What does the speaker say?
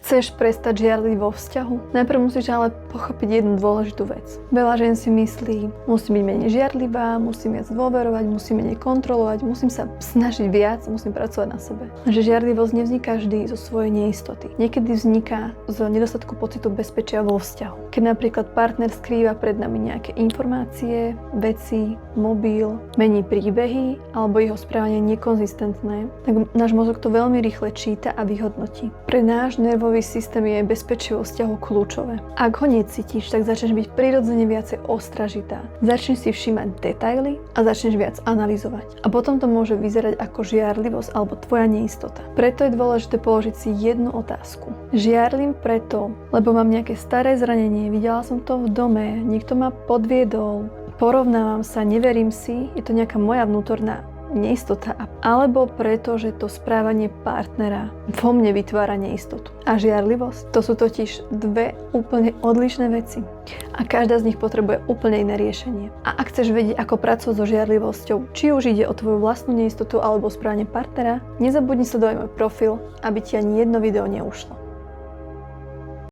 Chceš prestať žiarliť vo vzťahu? Najprv musíš ale pochopiť jednu dôležitú vec. Veľa žien si myslí, musím byť menej žiarlivá, musím viac dôverovať, musím menej kontrolovať, musím sa snažiť viac, musím pracovať na sebe. Že žiarlivosť nevzniká vždy zo svojej neistoty. Niekedy vzniká z nedostatku pocitu bezpečia vo vzťahu. Keď napríklad partner skrýva pred nami nejaké informácie, veci, mobil, mení príbehy alebo jeho správanie je nekonzistentné, tak náš mozog to veľmi rýchle číta a vyhodnotí. Pre náš nervový systém je bezpečie vo vzťahu kľúčové. Ak ho necítiš, tak začneš byť prirodzene viacej ostražitá. Začneš si všímať detaily a začneš viac analyzovať. A potom to môže vyzerať ako žiarlivosť alebo tvoja neistota. Preto je dôležité položiť si jednu otázku. Žiarlim preto, lebo mám nejaké staré zranenie, videla som to v dome, niekto ma podviedol, porovnávam sa, neverím si, je to nejaká moja vnútorná neistota, alebo preto, že to správanie partnera vo mne vytvára neistotu. A žiarlivosť, to sú totiž dve úplne odlišné veci. A každá z nich potrebuje úplne iné riešenie. A ak chceš vedieť, ako pracovať so žiarlivosťou, či už ide o tvoju vlastnú neistotu alebo správanie partnera, nezabudni sledovať môj profil, aby ti ani jedno video neušlo.